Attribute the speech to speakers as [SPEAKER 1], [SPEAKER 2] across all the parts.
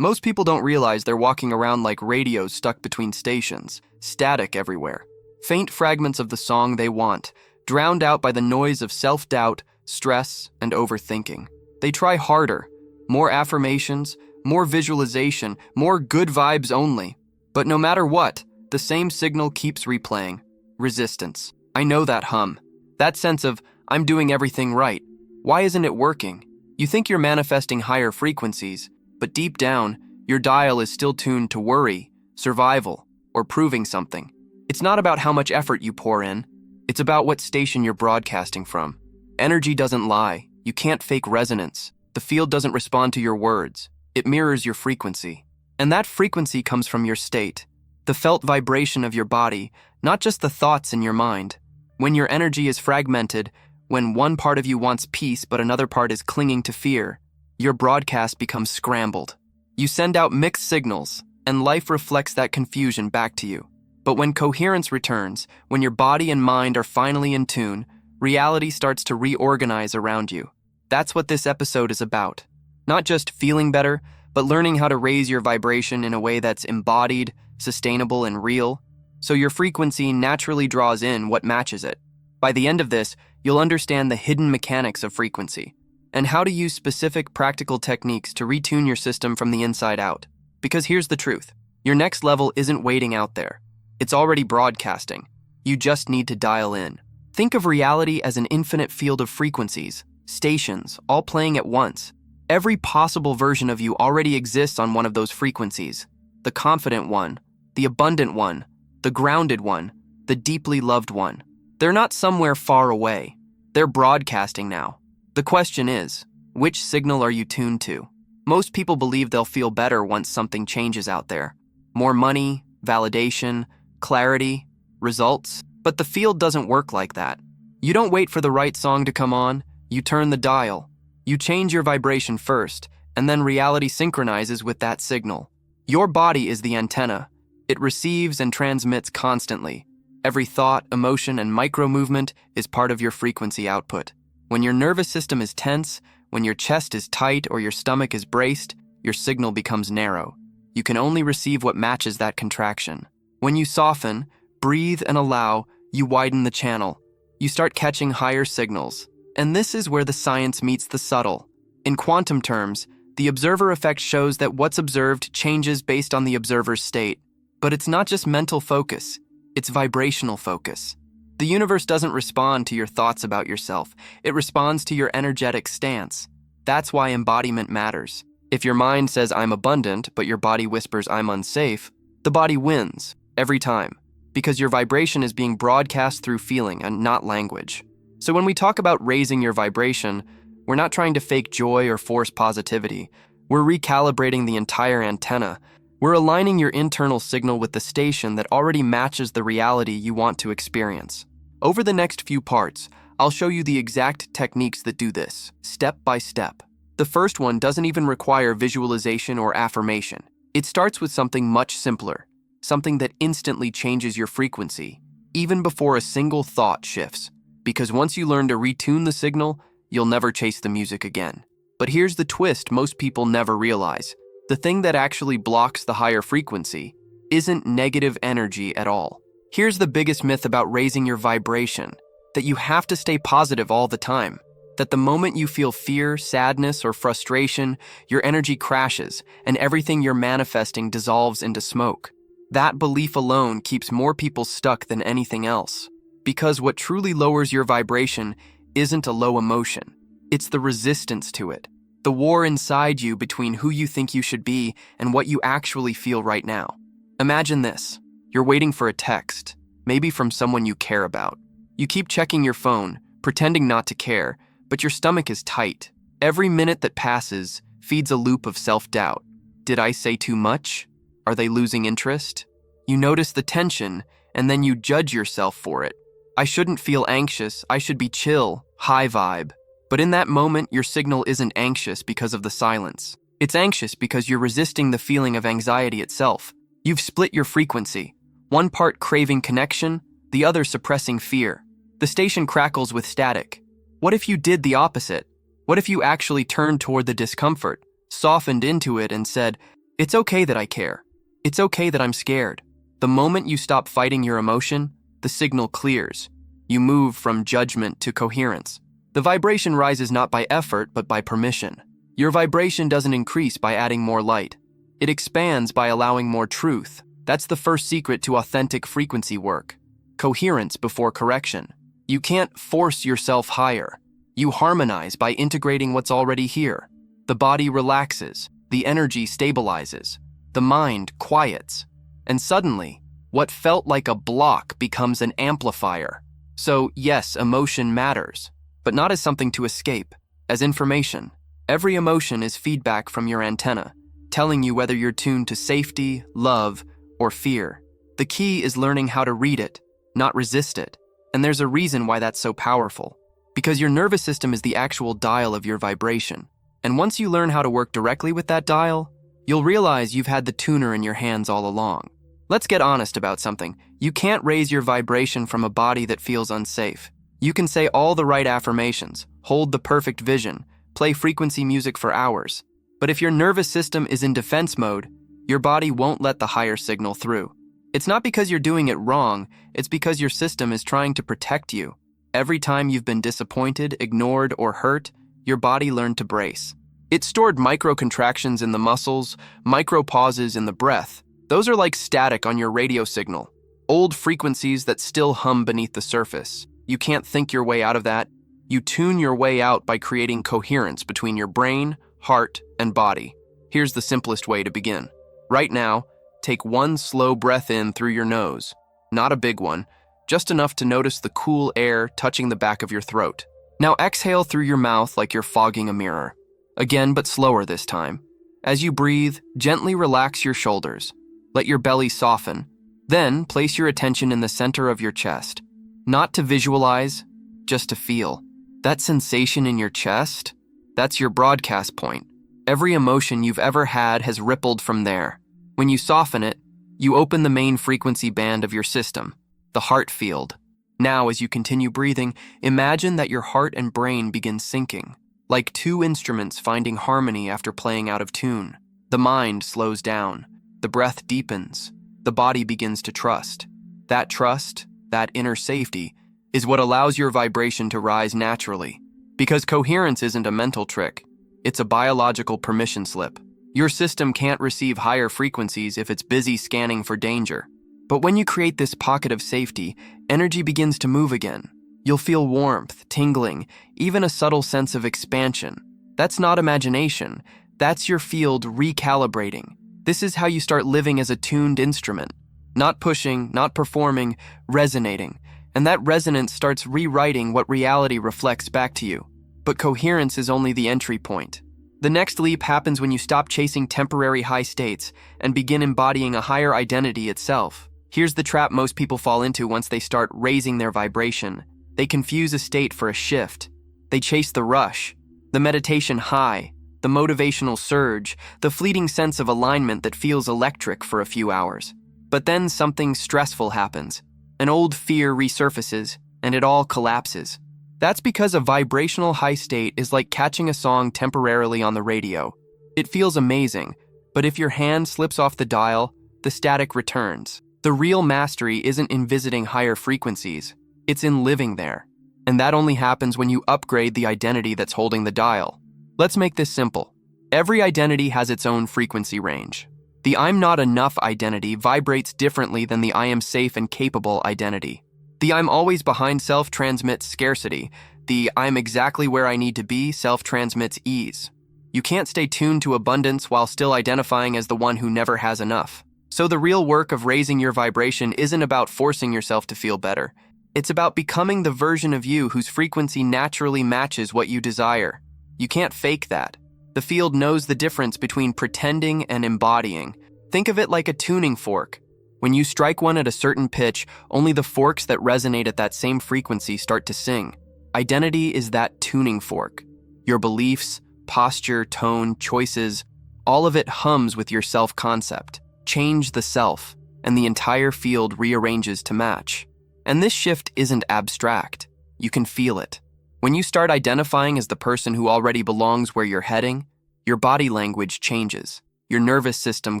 [SPEAKER 1] Most people don't realize they're walking around like radios stuck between stations, static everywhere. Faint fragments of the song they want, drowned out by the noise of self-doubt, stress, and overthinking. They try harder, more affirmations, more visualization, more good vibes only. But no matter what, the same signal keeps replaying. Resistance. I know that hum. That sense of, I'm doing everything right. Why isn't it working? You think you're manifesting higher frequencies, but deep down, your dial is still tuned to worry, survival, or proving something. It's not about how much effort you pour in. It's about what station you're broadcasting from. Energy doesn't lie. You can't fake resonance. The field doesn't respond to your words. It mirrors your frequency. And that frequency comes from your state, the felt vibration of your body, not just the thoughts in your mind. When your energy is fragmented, when one part of you wants peace but another part is clinging to fear, your broadcast becomes scrambled. You send out mixed signals, and life reflects that confusion back to you. But when coherence returns, when your body and mind are finally in tune, reality starts to reorganize around you. That's what this episode is about. Not just feeling better, but learning how to raise your vibration in a way that's embodied, sustainable, and real, so your frequency naturally draws in what matches it. By the end of this, you'll understand the hidden mechanics of frequency and how to use specific practical techniques to retune your system from the inside out. Because here's the truth. Your next level isn't waiting out there. It's already broadcasting. You just need to dial in. Think of reality as an infinite field of frequencies, stations, all playing at once. Every possible version of you already exists on one of those frequencies. The confident one, the abundant one, the grounded one, the deeply loved one. They're not somewhere far away. They're broadcasting now. The question is, which signal are you tuned to? Most people believe they'll feel better once something changes out there. More money, validation, clarity, results. But the field doesn't work like that. You don't wait for the right song to come on. You turn the dial. You change your vibration first, and then reality synchronizes with that signal. Your body is the antenna. It receives and transmits constantly. Every thought, emotion, and micro-movement is part of your frequency output. When your nervous system is tense, when your chest is tight or your stomach is braced, your signal becomes narrow. You can only receive what matches that contraction. When you soften, breathe, and allow, you widen the channel. You start catching higher signals. And this is where the science meets the subtle. In quantum terms, the observer effect shows that what's observed changes based on the observer's state. But it's not just mental focus, it's vibrational focus. The universe doesn't respond to your thoughts about yourself. It responds to your energetic stance. That's why embodiment matters. If your mind says I'm abundant, but your body whispers I'm unsafe, the body wins, every time. Because your vibration is being broadcast through feeling and not language. So when we talk about raising your vibration, we're not trying to fake joy or force positivity. We're recalibrating the entire antenna. We're aligning your internal signal with the station that already matches the reality you want to experience. Over the next few parts, I'll show you the exact techniques that do this, step by step. The first one doesn't even require visualization or affirmation. It starts with something much simpler, something that instantly changes your frequency, even before a single thought shifts. Because once you learn to retune the signal, you'll never chase the music again. But here's the twist most people never realize. The thing that actually blocks the higher frequency isn't negative energy at all. Here's the biggest myth about raising your vibration, that you have to stay positive all the time. That the moment you feel fear, sadness, or frustration, your energy crashes and everything you're manifesting dissolves into smoke. That belief alone keeps more people stuck than anything else. Because what truly lowers your vibration isn't a low emotion. It's the resistance to it. The war inside you between who you think you should be and what you actually feel right now. Imagine this. You're waiting for a text, maybe from someone you care about. You keep checking your phone, pretending not to care, but your stomach is tight. Every minute that passes feeds a loop of self-doubt. Did I say too much? Are they losing interest? You notice the tension, and then you judge yourself for it. I shouldn't feel anxious, I should be chill, high vibe. But in that moment, your signal isn't anxious because of the silence. It's anxious because you're resisting the feeling of anxiety itself. You've split your frequency, one part craving connection, the other suppressing fear. The station crackles with static. What if you did the opposite? What if you actually turned toward the discomfort, softened into it, and said, It's okay that I care. It's okay that I'm scared. The moment you stop fighting your emotion, the signal clears. You move from judgment to coherence. The vibration rises not by effort, but by permission. Your vibration doesn't increase by adding more light. It expands by allowing more truth. That's the first secret to authentic frequency work. Coherence before correction. You can't force yourself higher. You harmonize by integrating what's already here. The body relaxes, the energy stabilizes, the mind quiets, and suddenly, what felt like a block becomes an amplifier. So yes, emotion matters, but not as something to escape, as information. Every emotion is feedback from your antenna, telling you whether you're tuned to safety, love, or fear. The key is learning how to read it, not resist it. And there's a reason why that's so powerful. Because your nervous system is the actual dial of your vibration. And once you learn how to work directly with that dial, you'll realize you've had the tuner in your hands all along. Let's get honest about something. You can't raise your vibration from a body that feels unsafe. You can say all the right affirmations, hold the perfect vision, play frequency music for hours. But if your nervous system is in defense mode, your body won't let the higher signal through. It's not because you're doing it wrong, it's because your system is trying to protect you. Every time you've been disappointed, ignored, or hurt, your body learned to brace. It stored micro-contractions in the muscles, micro-pauses in the breath. Those are like static on your radio signal. Old frequencies that still hum beneath the surface. You can't think your way out of that. You tune your way out by creating coherence between your brain, heart, and body. Here's the simplest way to begin. Right now, take one slow breath in through your nose. Not a big one, just enough to notice the cool air touching the back of your throat. Now exhale through your mouth like you're fogging a mirror. Again, but slower this time. As you breathe, gently relax your shoulders. Let your belly soften. Then place your attention in the center of your chest. Not to visualize, just to feel. That sensation in your chest, that's your broadcast point. Every emotion you've ever had has rippled from there. When you soften it, you open the main frequency band of your system, the heart field. Now, as you continue breathing, imagine that your heart and brain begin syncing, like two instruments finding harmony after playing out of tune. The mind slows down, the breath deepens, the body begins to trust. That trust, that inner safety, is what allows your vibration to rise naturally. Because coherence isn't a mental trick, it's a biological permission slip. Your system can't receive higher frequencies if it's busy scanning for danger. But when you create this pocket of safety, energy begins to move again. You'll feel warmth, tingling, even a subtle sense of expansion. That's not imagination. That's your field recalibrating. This is how you start living as a tuned instrument. Not pushing, not performing, resonating. And that resonance starts rewriting what reality reflects back to you. But coherence is only the entry point. The next leap happens when you stop chasing temporary high states and begin embodying a higher identity itself. Here's the trap most people fall into once they start raising their vibration. They confuse a state for a shift. They chase the rush, the meditation high, the motivational surge, the fleeting sense of alignment that feels electric for a few hours. But then something stressful happens. An old fear resurfaces, and it all collapses. That's because a vibrational high state is like catching a song temporarily on the radio. It feels amazing, but if your hand slips off the dial, the static returns. The real mastery isn't in visiting higher frequencies, it's in living there. And that only happens when you upgrade the identity that's holding the dial. Let's make this simple. Every identity has its own frequency range. The I'm not enough identity vibrates differently than the I am safe and capable identity. The I'm always behind self transmits scarcity. The I'm exactly where I need to be self transmits ease. You can't stay tuned to abundance while still identifying as the one who never has enough. So the real work of raising your vibration isn't about forcing yourself to feel better. It's about becoming the version of you whose frequency naturally matches what you desire. You can't fake that. The field knows the difference between pretending and embodying. Think of it like a tuning fork. When you strike one at a certain pitch, only the forks that resonate at that same frequency start to sing. Identity is that tuning fork. Your beliefs, posture, tone, choices, all of it hums with your self-concept. Change the self, and the entire field rearranges to match. And this shift isn't abstract. You can feel it. When you start identifying as the person who already belongs where you're heading, your body language changes. Your nervous system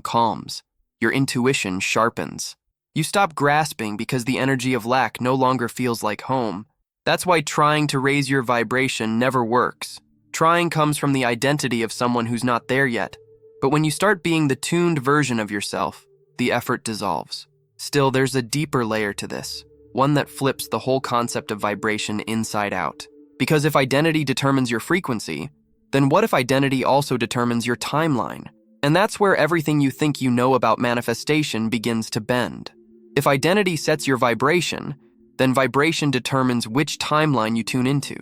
[SPEAKER 1] calms. Your intuition sharpens. You stop grasping because the energy of lack no longer feels like home. That's why trying to raise your vibration never works. Trying comes from the identity of someone who's not there yet. But when you start being the tuned version of yourself, the effort dissolves. Still, there's a deeper layer to this, one that flips the whole concept of vibration inside out. Because if identity determines your frequency, then what if identity also determines your timeline? And that's where everything you think you know about manifestation begins to bend. If identity sets your vibration, then vibration determines which timeline you tune into.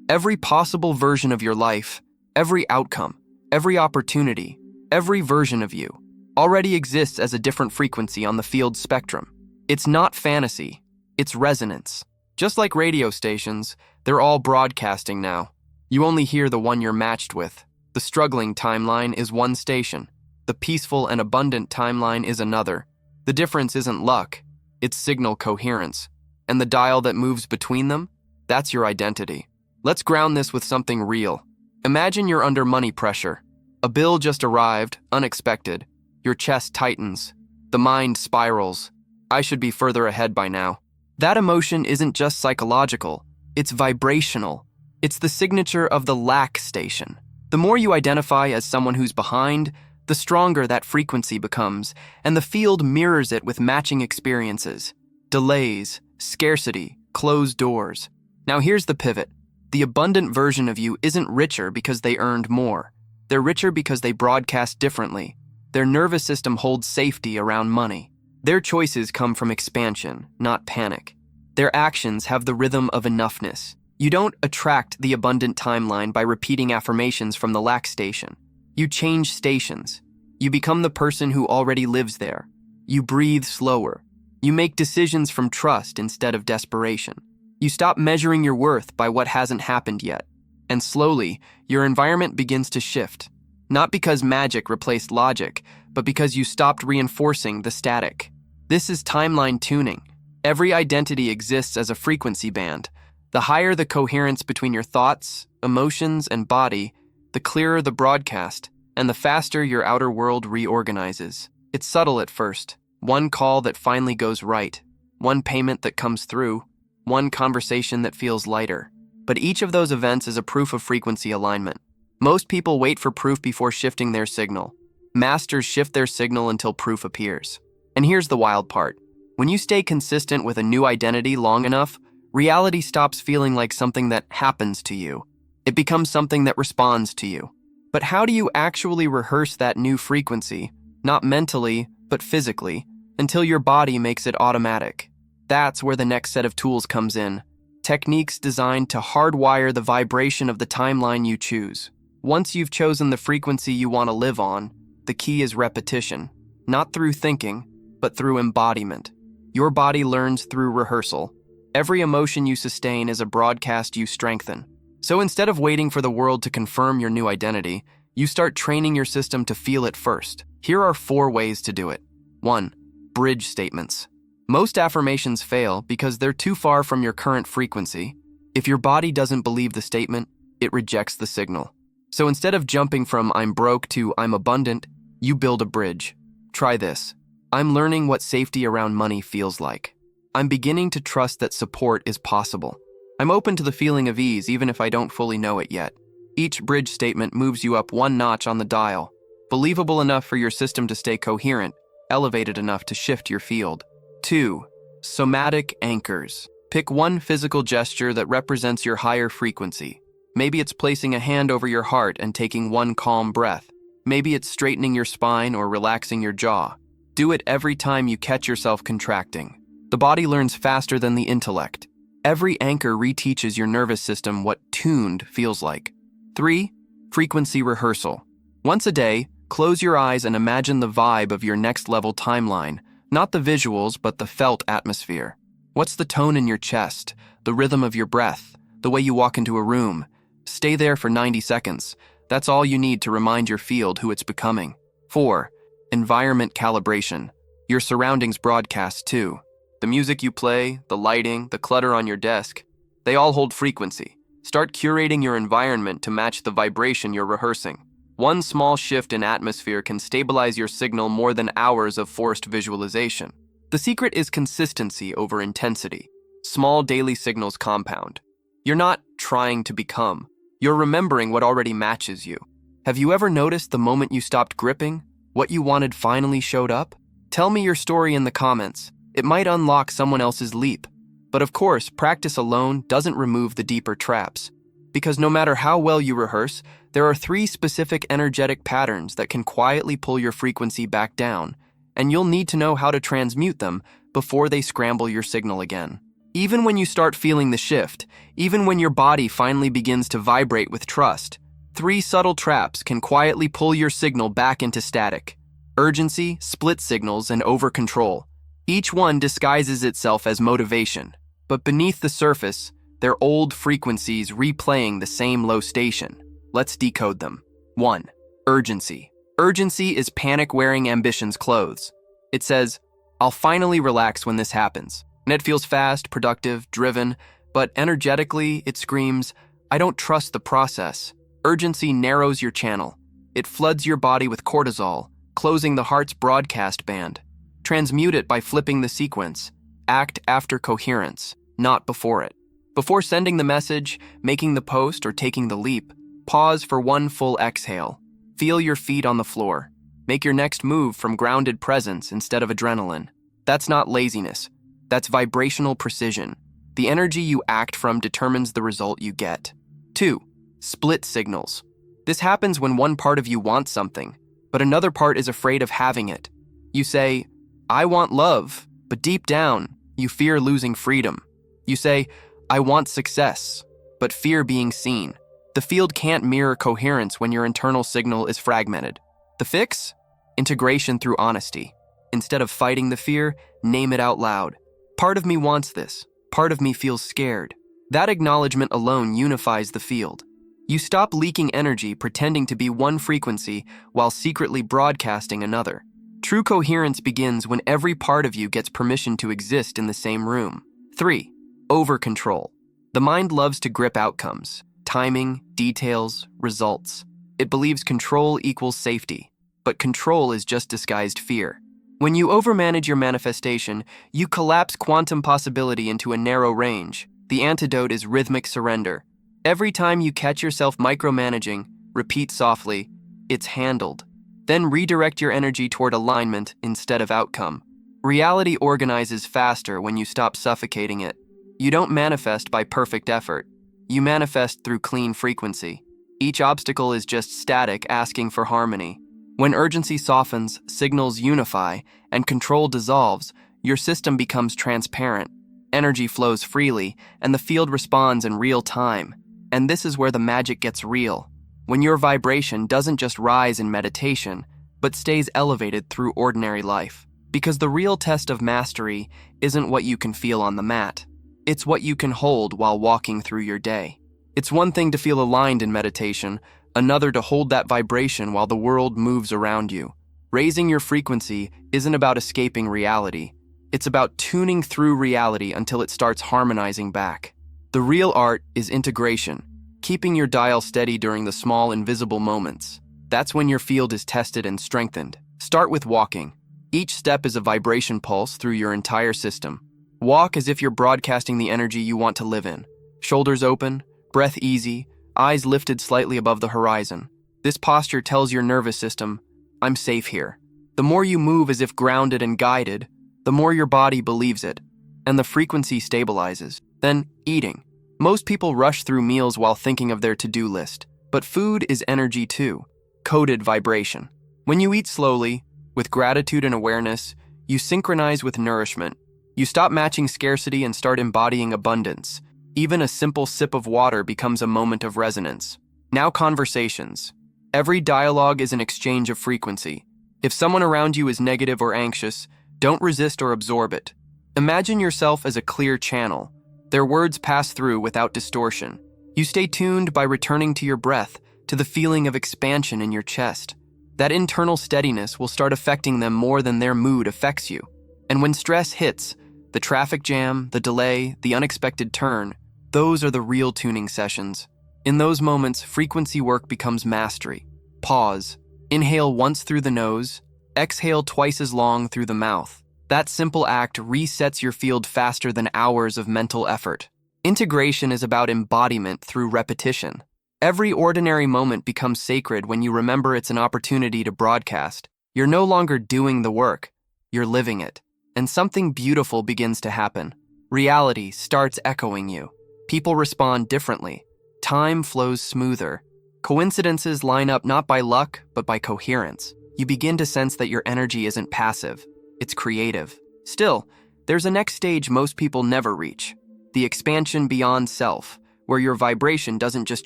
[SPEAKER 1] Every possible version of your life, every outcome, every opportunity, every version of you already exists as a different frequency on the field spectrum. It's not fantasy, it's resonance. Just like radio stations, they're all broadcasting now. You only hear the one you're matched with. The struggling timeline is one station. The peaceful and abundant timeline is another. The difference isn't luck, it's signal coherence. And the dial that moves between them, that's your identity. Let's ground this with something real. Imagine you're under money pressure. A bill just arrived, unexpected. Your chest tightens. The mind spirals. I should be further ahead by now. That emotion isn't just psychological, it's vibrational. It's the signature of the lack station. The more you identify as someone who's behind, the stronger that frequency becomes, and the field mirrors it with matching experiences. Delays, scarcity, closed doors. Now here's the pivot. The abundant version of you isn't richer because they earned more. They're richer because they broadcast differently. Their nervous system holds safety around money. Their choices come from expansion, not panic. Their actions have the rhythm of enoughness. You don't attract the abundant timeline by repeating affirmations from the lack station. You change stations. You become the person who already lives there. You breathe slower. You make decisions from trust instead of desperation. You stop measuring your worth by what hasn't happened yet. And slowly, your environment begins to shift. Not because magic replaced logic, but because you stopped reinforcing the static. This is timeline tuning. Every identity exists as a frequency band. The higher the coherence between your thoughts, emotions, and body, the clearer the broadcast, and the faster your outer world reorganizes. It's subtle at first. One call that finally goes right. One payment that comes through. One conversation that feels lighter. But each of those events is a proof of frequency alignment. Most people wait for proof before shifting their signal. Masters shift their signal until proof appears. And here's the wild part. When you stay consistent with a new identity long enough, reality stops feeling like something that happens to you. It becomes something that responds to you. But how do you actually rehearse that new frequency? Not mentally, but physically, until your body makes it automatic. That's where the next set of tools comes in. Techniques designed to hardwire the vibration of the timeline you choose. Once you've chosen the frequency you want to live on, the key is repetition. Not through thinking, but through embodiment. Your body learns through rehearsal. Every emotion you sustain is a broadcast you strengthen. So instead of waiting for the world to confirm your new identity, you start training your system to feel it first. Here are 4 ways to do it. 1. Bridge statements. Most affirmations fail because they're too far from your current frequency. If your body doesn't believe the statement, it rejects the signal. So instead of jumping from I'm broke to I'm abundant, you build a bridge. Try this. I'm learning what safety around money feels like. I'm beginning to trust that support is possible. I'm open to the feeling of ease even if I don't fully know it yet. Each bridge statement moves you up 1 notch on the dial. Believable enough for your system to stay coherent, elevated enough to shift your field. 2. Somatic anchors. Pick one physical gesture that represents your higher frequency. Maybe it's placing a hand over your heart and taking one calm breath. Maybe it's straightening your spine or relaxing your jaw. Do it every time you catch yourself contracting. The body learns faster than the intellect. Every anchor reteaches your nervous system what tuned feels like. 3. Frequency rehearsal. Once a day, close your eyes and imagine the vibe of your next level timeline. Not the visuals, but the felt atmosphere. What's the tone in your chest, the rhythm of your breath, the way you walk into a room? Stay there for 90 seconds. That's all you need to remind your field who it's becoming. 4. Environment calibration. Your surroundings broadcast too. The music you play, the lighting, the clutter on your desk, they all hold frequency. Start curating your environment to match the vibration you're rehearsing. One small shift in atmosphere can stabilize your signal more than hours of forced visualization. The secret is consistency over intensity. Small daily signals compound. You're not trying to become. You're remembering what already matches you. Have you ever noticed the moment you stopped gripping, what you wanted finally showed up? Tell me your story in the comments. It might unlock someone else's leap. But of course, practice alone doesn't remove the deeper traps. Because no matter how well you rehearse, there are 3 specific energetic patterns that can quietly pull your frequency back down, and you'll need to know how to transmute them before they scramble your signal again. Even when you start feeling the shift, even when your body finally begins to vibrate with trust, 3 subtle traps can quietly pull your signal back into static. Urgency, split signals, and over-control. Each one disguises itself as motivation, but beneath the surface, they're old frequencies replaying the same low station. Let's decode them. 1. Urgency. Urgency is panic wearing ambition's clothes. It says, I'll finally relax when this happens. And it feels fast, productive, driven, but energetically it screams, I don't trust the process. Urgency narrows your channel. It floods your body with cortisol, closing the heart's broadcast band. Transmute it by flipping the sequence. Act after coherence, not before it. Before sending the message, making the post, or taking the leap, pause for one full exhale. Feel your feet on the floor. Make your next move from grounded presence instead of adrenaline. That's not laziness. That's vibrational precision. The energy you act from determines the result you get. 2. Split signals. This happens when one part of you wants something, but another part is afraid of having it. You say, I want love, but deep down, you fear losing freedom. You say, I want success, but fear being seen. The field can't mirror coherence when your internal signal is fragmented. The fix? Integration through honesty. Instead of fighting the fear, name it out loud. Part of me wants this. Part of me feels scared. That acknowledgement alone unifies the field. You stop leaking energy pretending to be one frequency while secretly broadcasting another. True coherence begins when every part of you gets permission to exist in the same room. 3. Over-control. The mind loves to grip outcomes, timing, details, results. It believes control equals safety, but control is just disguised fear. When you overmanage your manifestation, you collapse quantum possibility into a narrow range. The antidote is rhythmic surrender. Every time you catch yourself micromanaging, repeat softly, it's handled. Then redirect your energy toward alignment instead of outcome. Reality organizes faster when you stop suffocating it. You don't manifest by perfect effort. You manifest through clean frequency. Each obstacle is just static asking for harmony. When urgency softens, signals unify, and control dissolves, your system becomes transparent. Energy flows freely, and the field responds in real time. And this is where the magic gets real. When your vibration doesn't just rise in meditation, but stays elevated through ordinary life. Because the real test of mastery isn't what you can feel on the mat. It's what you can hold while walking through your day. It's one thing to feel aligned in meditation, another to hold that vibration while the world moves around you. Raising your frequency isn't about escaping reality. It's about tuning through reality until it starts harmonizing back. The real art is integration, keeping your dial steady during the small invisible moments. That's when your field is tested and strengthened. Start with walking. Each step is a vibration pulse through your entire system. Walk as if you're broadcasting the energy you want to live in. Shoulders open, breath easy, eyes lifted slightly above the horizon. This posture tells your nervous system, I'm safe here. The more you move as if grounded and guided, the more your body believes it, and the frequency stabilizes. Then, eating. Most people rush through meals while thinking of their to-do list, but food is energy too, coded vibration. When you eat slowly, with gratitude and awareness, you synchronize with nourishment. You stop matching scarcity and start embodying abundance. Even a simple sip of water becomes a moment of resonance. Now conversations. Every dialogue is an exchange of frequency. If someone around you is negative or anxious, don't resist or absorb it. Imagine yourself as a clear channel. Their words pass through without distortion. You stay tuned by returning to your breath, to the feeling of expansion in your chest. That internal steadiness will start affecting them more than their mood affects you. And when stress hits, the traffic jam, the delay, the unexpected turn, those are the real tuning sessions. In those moments, frequency work becomes mastery. Pause. Inhale once through the nose, exhale twice as long through the mouth. That simple act resets your field faster than hours of mental effort. Integration is about embodiment through repetition. Every ordinary moment becomes sacred when you remember it's an opportunity to broadcast. You're no longer doing the work, you're living it. And something beautiful begins to happen. Reality starts echoing you. People respond differently. Time flows smoother. Coincidences line up not by luck, but by coherence. You begin to sense that your energy isn't passive, it's creative. Still, there's a next stage most people never reach. The expansion beyond self, where your vibration doesn't just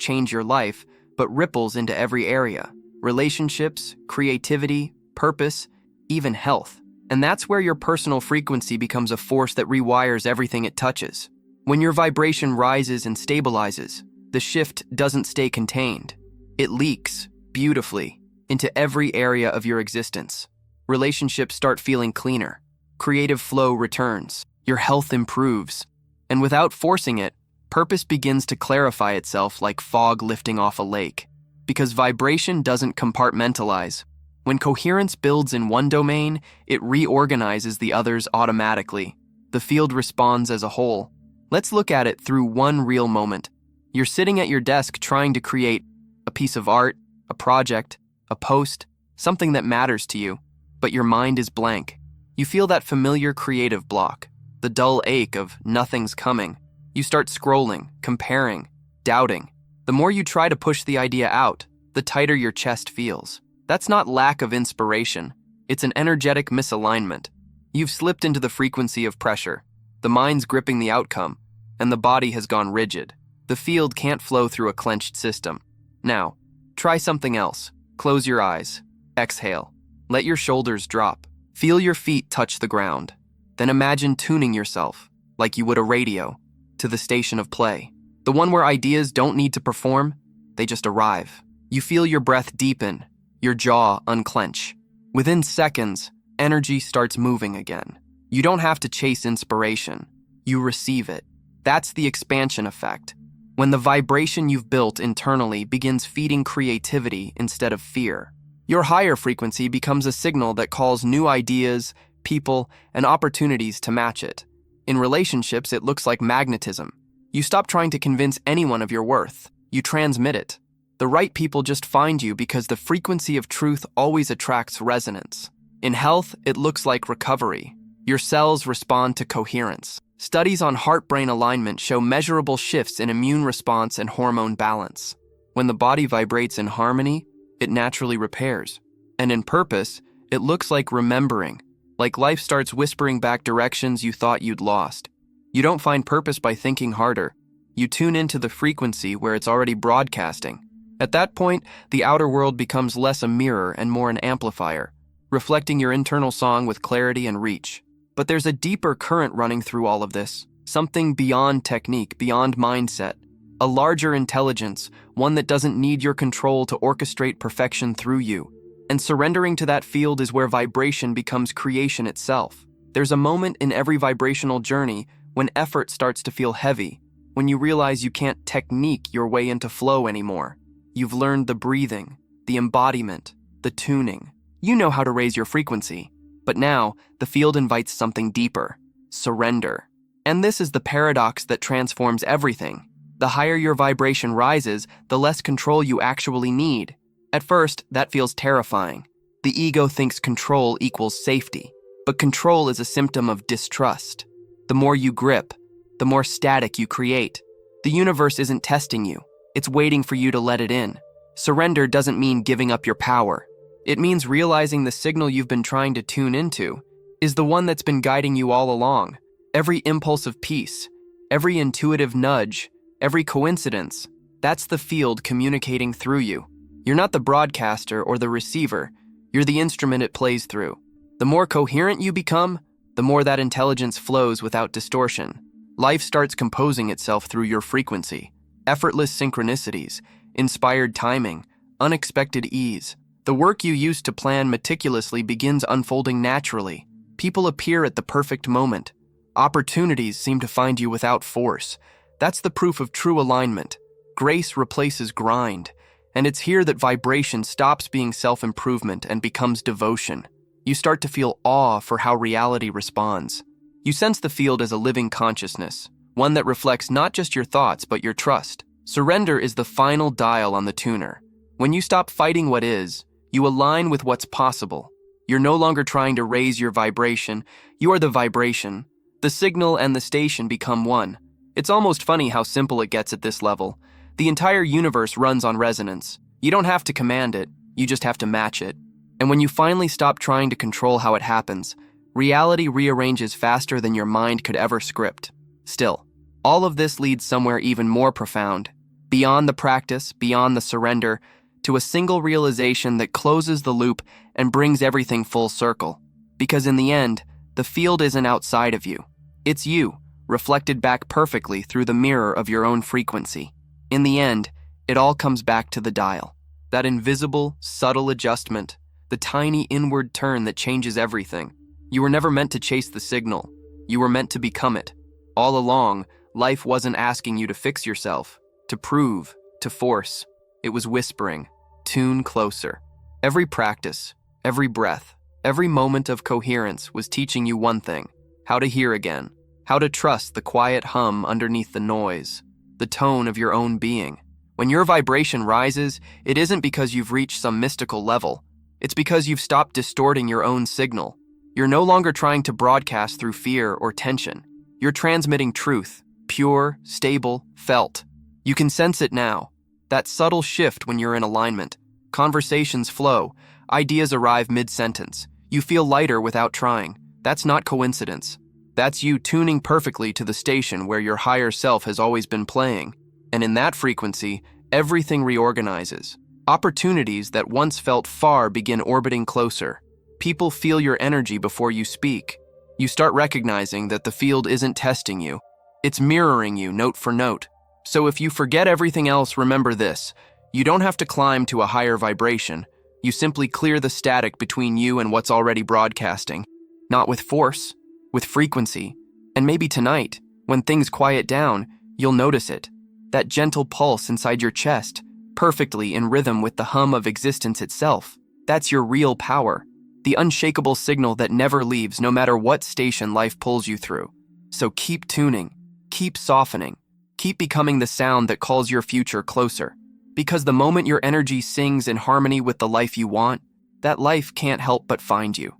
[SPEAKER 1] change your life, but ripples into every area. Relationships, creativity, purpose, even health. And that's where your personal frequency becomes a force that rewires everything it touches. When your vibration rises and stabilizes, the shift doesn't stay contained. It leaks, beautifully, into every area of your existence. Relationships start feeling cleaner. Creative flow returns. Your health improves. And without forcing it, purpose begins to clarify itself like fog lifting off a lake. Because vibration doesn't compartmentalize. When coherence builds in one domain, it reorganizes the others automatically. The field responds as a whole. Let's look at it through one real moment. You're sitting at your desk trying to create a piece of art, a project, a post, something that matters to you, but your mind is blank. You feel that familiar creative block, the dull ache of nothing's coming. You start scrolling, comparing, doubting. The more you try to push the idea out, the tighter your chest feels. That's not lack of inspiration. It's an energetic misalignment. You've slipped into the frequency of pressure. The mind's gripping the outcome, and the body has gone rigid. The field can't flow through a clenched system. Now, try something else. Close your eyes. Exhale. Let your shoulders drop. Feel your feet touch the ground. Then imagine tuning yourself, like you would a radio, to the station of play. The one where ideas don't need to perform, they just arrive. You feel your breath deepen, your jaw unclench. Within seconds, energy starts moving again. You don't have to chase inspiration. You receive it. That's the expansion effect. When the vibration you've built internally begins feeding creativity instead of fear. Your higher frequency becomes a signal that calls new ideas, people, and opportunities to match it. In relationships, it looks like magnetism. You stop trying to convince anyone of your worth. You transmit it. The right people just find you because the frequency of truth always attracts resonance. In health, it looks like recovery. Your cells respond to coherence. Studies on heart-brain alignment show measurable shifts in immune response and hormone balance. When the body vibrates in harmony, it naturally repairs. And in purpose, it looks like remembering, like life starts whispering back directions you thought you'd lost. You don't find purpose by thinking harder. You tune into the frequency where it's already broadcasting. At that point, the outer world becomes less a mirror and more an amplifier, reflecting your internal song with clarity and reach. But there's a deeper current running through all of this, something beyond technique, beyond mindset, a larger intelligence, one that doesn't need your control to orchestrate perfection through you. And surrendering to that field is where vibration becomes creation itself. There's a moment in every vibrational journey when effort starts to feel heavy, when you realize you can't technique your way into flow anymore. You've learned the breathing, the embodiment, the tuning. You know how to raise your frequency. But now, the field invites something deeper: surrender. And this is the paradox that transforms everything. The higher your vibration rises, the less control you actually need. At first, that feels terrifying. The ego thinks control equals safety. But control is a symptom of distrust. The more you grip, the more static you create. The universe isn't testing you. It's waiting for you to let it in. Surrender doesn't mean giving up your power. It means realizing the signal you've been trying to tune into is the one that's been guiding you all along. Every impulse of peace, every intuitive nudge, every coincidence, that's the field communicating through you. You're not the broadcaster or the receiver, you're the instrument it plays through. The more coherent you become, the more that intelligence flows without distortion. Life starts composing itself through your frequency. Effortless synchronicities, inspired timing, unexpected ease. The work you used to plan meticulously begins unfolding naturally. People appear at the perfect moment. Opportunities seem to find you without force. That's the proof of true alignment. Grace replaces grind, And it's here that vibration stops being self-improvement and becomes devotion. You start to feel awe for how reality responds. You sense the field as a living consciousness, one that reflects not just your thoughts but your trust. Surrender is the final dial on the tuner. When you stop fighting what is, you align with what's possible. You're no longer trying to raise your vibration, you are the vibration. The signal and the station become one. It's almost funny how simple it gets at this level. The entire universe runs on resonance. You don't have to command it, you just have to match it. And when you finally stop trying to control how it happens, reality rearranges faster than your mind could ever script. Still, all of this leads somewhere even more profound, beyond the practice, beyond the surrender, to a single realization that closes the loop and brings everything full circle. Because in the end, the field isn't outside of you. It's you, reflected back perfectly through the mirror of your own frequency. In the end, it all comes back to the dial. That invisible, subtle adjustment, the tiny inward turn that changes everything. You were never meant to chase the signal. You were meant to become it. All along, life wasn't asking you to fix yourself, to prove, to force. It was whispering, tune closer. Every practice, every breath, every moment of coherence was teaching you one thing: how to hear again, how to trust the quiet hum underneath the noise, the tone of your own being. When your vibration rises, it isn't because you've reached some mystical level. It's because you've stopped distorting your own signal. You're no longer trying to broadcast through fear or tension. You're transmitting truth, pure, stable, felt. You can sense it now. That subtle shift when you're in alignment. Conversations flow. Ideas arrive mid-sentence. You feel lighter without trying. That's not coincidence. That's you tuning perfectly to the station where your higher self has always been playing. And in that frequency, everything reorganizes. Opportunities that once felt far begin orbiting closer. People feel your energy before you speak. You start recognizing that the field isn't testing you. It's mirroring you note for note. So if you forget everything else, remember this: you don't have to climb to a higher vibration. You simply clear the static between you and what's already broadcasting. Not with force, with frequency. And maybe tonight, when things quiet down, you'll notice it. That gentle pulse inside your chest, perfectly in rhythm with the hum of existence itself. That's your real power. The unshakable signal that never leaves no matter what station life pulls you through. So keep tuning, keep softening, keep becoming the sound that calls your future closer. Because the moment your energy sings in harmony with the life you want, that life can't help but find you.